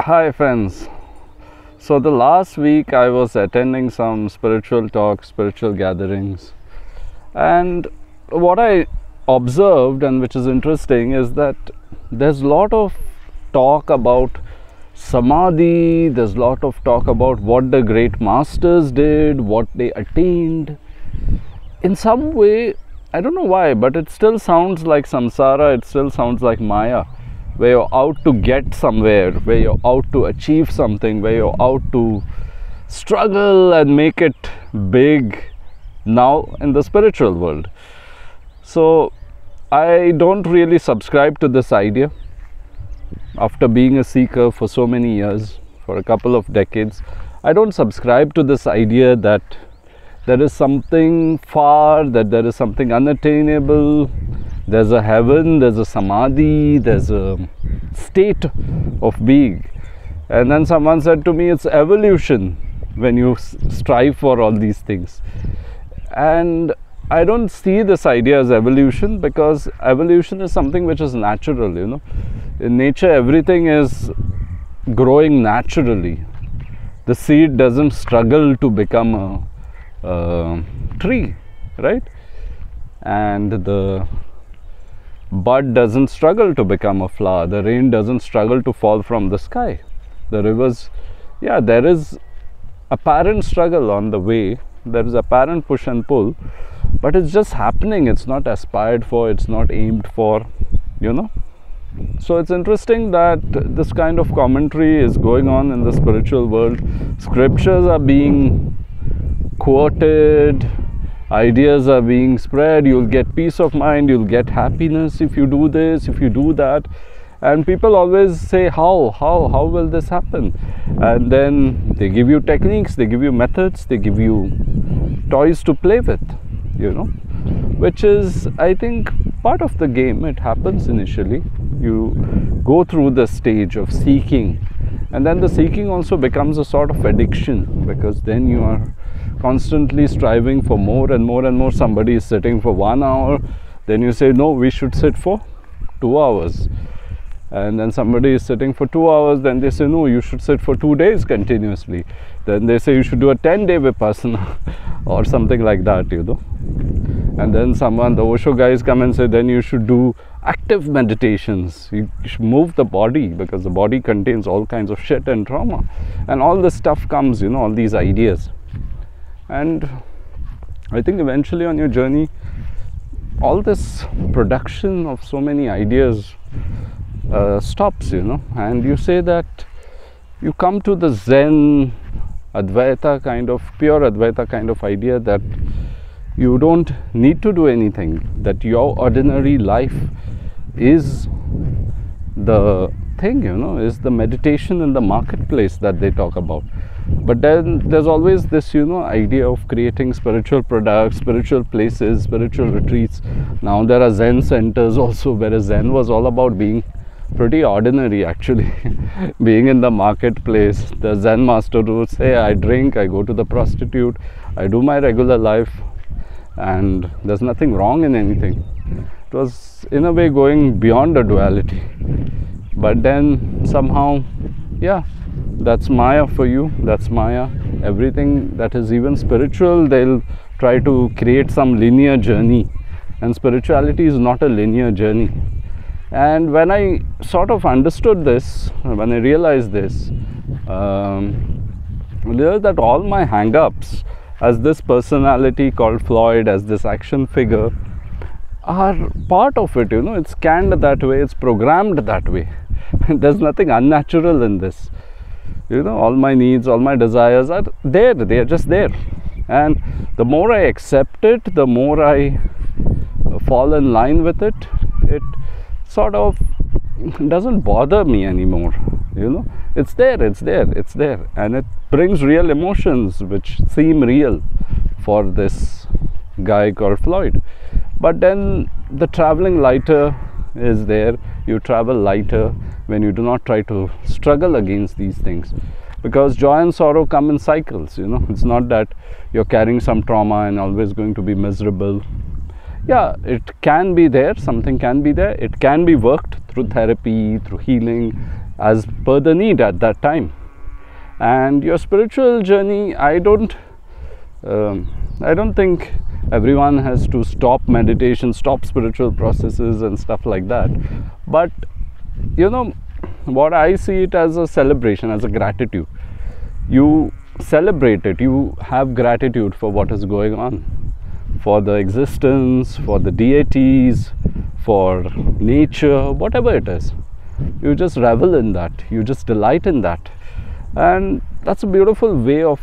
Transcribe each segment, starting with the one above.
Hi friends. So the last week I was attending some spiritual talks, spiritual gatherings, and what I observed, and which is interesting, is that there's a lot of talk about samadhi, there's a lot of talk about what the great masters did, what they attained. In some way, I don't know why, but it still sounds like samsara, it still sounds like maya, where you're out to get somewhere, where you're out to achieve something, where you're out to struggle and make it big now in the spiritual world. So I don't really subscribe to this idea. After being a seeker for so many years, for a couple of decades, I don't subscribe to this idea that there is something far, that there is something unattainable. There's a heaven, there's a samadhi, there's a state of being. And then someone said to me, it's evolution when you strive for all these things. And I don't see this idea as evolution, because evolution is something which is natural, In nature, everything is growing naturally. The seed doesn't struggle to become a tree, right? And the bud doesn't struggle to become a flower. The rain doesn't struggle to fall from the sky. The rivers, there is apparent struggle on the way. There is apparent push and pull, but it's just happening. It's not aspired for, it's not aimed for, So it's interesting that this kind of commentary is going on in the spiritual world. Scriptures are being quoted, ideas are being spread. You'll get peace of mind, you'll get happiness if you do this, if you do that. And people always say, how will this happen? And then they give you techniques, they give you methods, they give you toys to play with, which is, I think, part of the game. It happens initially. You go through the stage of seeking, and then the seeking also becomes a sort of addiction, because then you are constantly striving for more and more and more. Somebody is sitting for 1 hour, then you say, no, we should sit for 2 hours. And then somebody is sitting for 2 hours, then they say, no, you should sit for 2 days continuously. Then they say you should do a 10-day vipassana or something like that, And then the Osho guys come and say, then you should do active meditations. You should move the body, because the body contains all kinds of shit and trauma. And all this stuff comes, all these ideas. And I think eventually on your journey, all this production of so many ideas stops, and you say that you come to the Zen Advaita kind of, pure Advaita kind of idea, that you don't need to do anything, that your ordinary life is the thing, is the meditation in the marketplace that they talk about. But then there's always this, idea of creating spiritual products, spiritual places, spiritual retreats. Now there are Zen centers also, whereas Zen was all about being pretty ordinary, actually. Being in the marketplace. The Zen master would say, I drink, I go to the prostitute, I do my regular life, and there's nothing wrong in anything. It was in a way going beyond a duality. But then somehow, that's Maya for you, that's Maya. Everything that is even spiritual, they'll try to create some linear journey. And spirituality is not a linear journey. And when I sort of understood this, when I realized this, I realized that all my hang-ups as this personality called Floyd, as this action figure, are part of it, It's canned that way, it's programmed that way. There's nothing unnatural in this. All my needs, all my desires are there, they are just there. And the more I accept it, the more I fall in line with it, it sort of doesn't bother me anymore. It's there, and it brings real emotions which seem real for this guy called Floyd. But then the traveling lighter is there. You travel lighter when you do not try to struggle against these things, because joy and sorrow come in cycles. It's not that you're carrying some trauma and always going to be miserable. yeah, it can be there, something can be there, it can be worked through therapy, through healing, as per the need at that time. And your spiritual journey, I don't think everyone has to stop meditation, stop spiritual processes and stuff like that. But what I see it as a celebration, as a gratitude. You celebrate it, you have gratitude for what is going on, for the existence, for the deities, for nature, whatever it is. You just revel in that, you just delight in that. And that's a beautiful way of,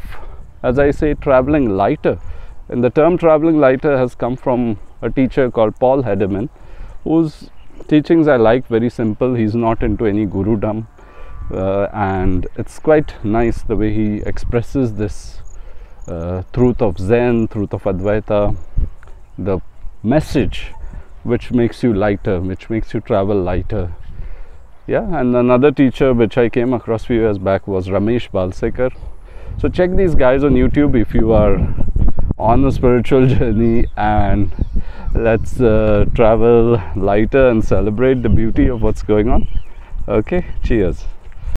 as I say, traveling lighter. And the term traveling lighter has come from a teacher called Paul Hederman, whose teachings I like, very simple. He's not into any gurudom, and it's quite nice the way he expresses this truth of Zen, truth of Advaita, the message which makes you lighter, which makes you travel lighter. Yeah, and another teacher which I came across a few years back was Ramesh Balsekar. So check these guys on YouTube if you are on a spiritual journey, and let's travel lighter and celebrate the beauty of what's going on. Okay, cheers.